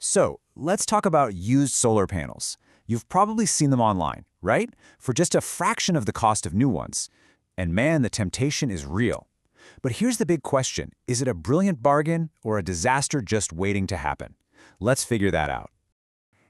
So, let's talk about used solar panels. You've probably seen them online, right? For just a fraction of the cost of new ones. And man, the temptation is real. But here's the big question. Is it a brilliant bargain or a disaster just waiting to happen? Let's figure that out.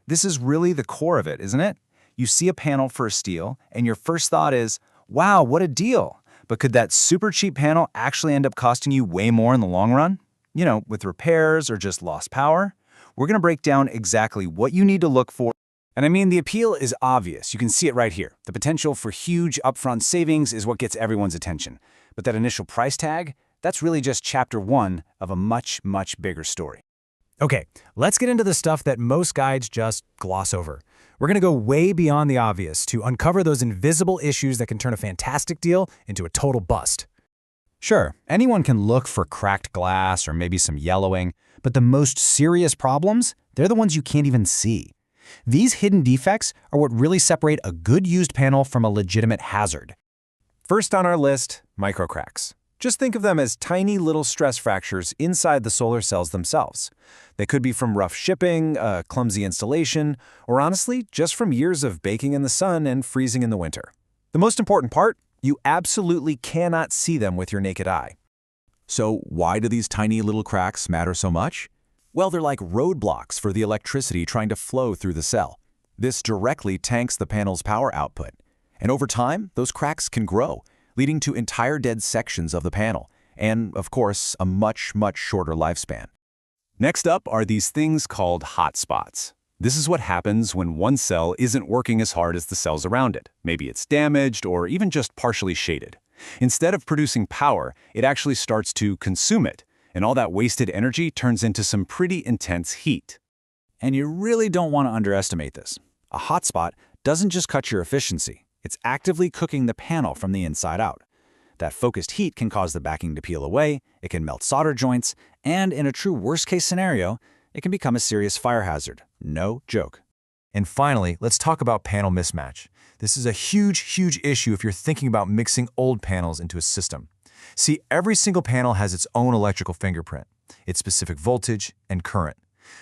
This is really the core of it, isn't it? You see a panel for a steal, and your first thought is, wow, what a deal. But could that super cheap panel actually end up costing you way more in the long run? You know, with repairs or just lost power? We're going to break down exactly what you need to look for. And I mean, the appeal is obvious. You can see it right here. The potential for huge upfront savings is what gets everyone's attention. But that initial price tag, that's really just chapter one of a much, much bigger story. Okay, let's get into the stuff that most guides just gloss over. We're going to go way beyond the obvious to uncover those invisible issues that can turn a fantastic deal into a total bust. Sure, anyone can look for cracked glass or maybe some yellowing, but the most serious problems, they're the ones you can't even see. These hidden defects are what really separate a good used panel from a legitimate hazard. First on our list, microcracks. Just think of them as tiny little stress fractures inside the solar cells themselves. They could be from rough shipping, a clumsy installation, or honestly, just from years of baking in the sun and freezing in the winter. The most important part, you absolutely cannot see them with your naked eye. So why do these tiny little cracks matter so much? Well, they're like roadblocks for the electricity trying to flow through the cell. This directly tanks the panel's power output. And over time, those cracks can grow, leading to entire dead sections of the panel, and, of course, a much, much shorter lifespan. Next up are these things called hotspots. This is what happens when one cell isn't working as hard as the cells around it. Maybe it's damaged or even just partially shaded. Instead of producing power, it actually starts to consume it, and all that wasted energy turns into some pretty intense heat. And you really don't want to underestimate this. A hotspot doesn't just cut your efficiency. It's actively cooking the panel from the inside out. That focused heat can cause the backing to peel away, it can melt solder joints, and in a true worst-case scenario, it can become a serious fire hazard. No joke. And finally, let's talk about panel mismatch. This is a huge, huge issue if you're thinking about mixing old panels into a system. See, every single panel has its own electrical fingerprint, its specific voltage and current.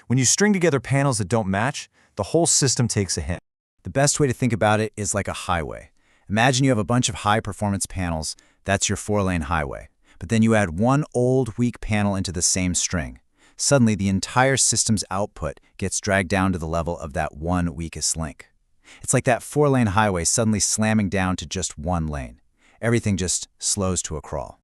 When you string together panels that don't match, the whole system takes a hit. The best way to think about it is like a highway. Imagine you have a bunch of high-performance panels. That's your 4-lane highway. But then you add one old, weak panel into the same string. Suddenly, the entire system's output gets dragged down to the level of that one weakest link. It's like that 4-lane highway suddenly slamming down to just one lane. Everything just slows to a crawl.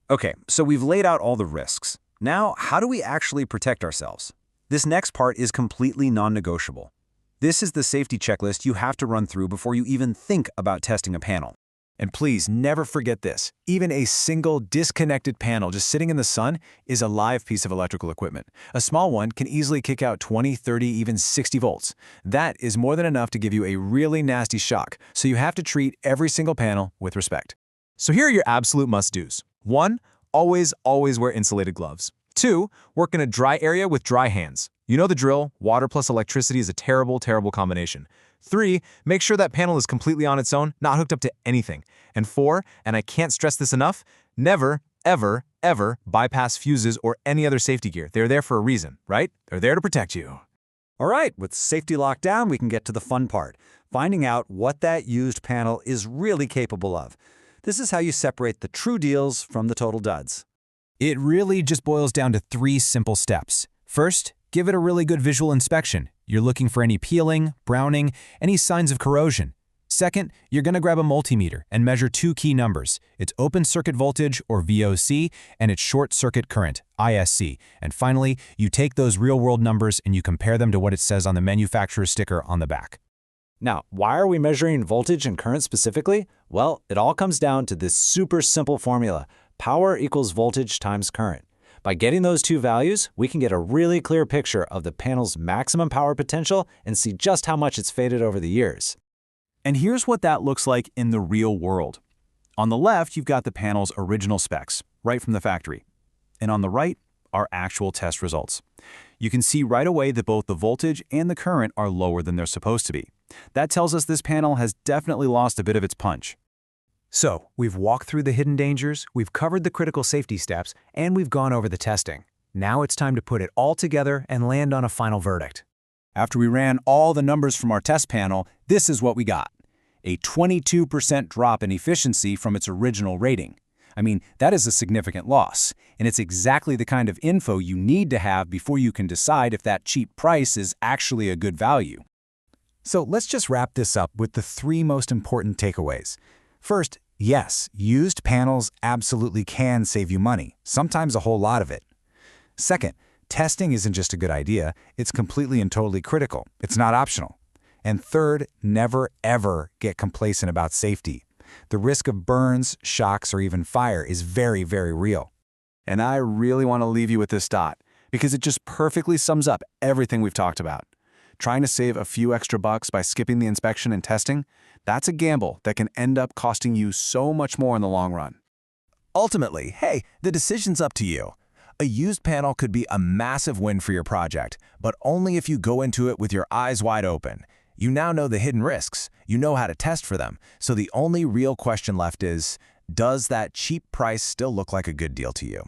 Okay, so we've laid out all the risks. Now, how do we actually protect ourselves? This next part is completely non-negotiable. This is the safety checklist you have to run through before you even think about testing a panel. And please never forget this. Even a single disconnected panel just sitting in the sun is a live piece of electrical equipment. A small one can easily kick out 20, 30, even 60 volts. That is more than enough to give you a really nasty shock, so you have to treat every single panel with respect. So here are your absolute must-dos. 1. Always wear insulated gloves. 2. Work in a dry area with dry hands. You know the drill, water plus electricity is a terrible, terrible combination. 3. Make sure that panel is completely on its own, not hooked up to anything. And 4, and I can't stress this enough, never, ever, ever bypass fuses or any other safety gear. They're there for a reason, right? They're there to protect you. All right, with safety locked down, we can get to the fun part, finding out what that used panel is really capable of. This is how you separate the true deals from the total duds. It really just boils down to 3 simple steps. First, give it a really good visual inspection. You're looking for any peeling, browning, any signs of corrosion. Second, you're going to grab a multimeter and measure 2 key numbers, its open circuit voltage, or VOC, and its short circuit current, ISC. And finally, you take those real-world numbers and you compare them to what it says on the manufacturer's sticker on the back. Now, why are we measuring voltage and current specifically? Well, it all comes down to this super simple formula. Power equals voltage times current. By getting those 2 values, we can get a really clear picture of the panel's maximum power potential and see just how much it's faded over the years. And here's what that looks like in the real world. On the left, you've got the panel's original specs, right from the factory. And on the right are actual test results. You can see right away that both the voltage and the current are lower than they're supposed to be. That tells us this panel has definitely lost a bit of its punch. So, we've walked through the hidden dangers, we've covered the critical safety steps, and we've gone over the testing. Now it's time to put it all together and land on a final verdict. After we ran all the numbers from our test panel, this is what we got. A 22% drop in efficiency from its original rating. I mean, that is a significant loss, and it's exactly the kind of info you need to have before you can decide if that cheap price is actually a good value. So let's just wrap this up with the 3 most important takeaways. First, yes, used panels absolutely can save you money, sometimes a whole lot of it. Second, testing isn't just a good idea, it's completely and totally critical. It's not optional. And third, never ever get complacent about safety. The risk of burns, shocks, or even fire is very, very real. And I really want to leave you with this thought, because it just perfectly sums up everything we've talked about. Trying to save a few extra bucks by skipping the inspection and testing, that's a gamble that can end up costing you so much more in the long run. Ultimately, hey, the decision's up to you. A used panel could be a massive win for your project, but only if you go into it with your eyes wide open. You now know the hidden risks, you know how to test for them, so the only real question left is, does that cheap price still look like a good deal to you?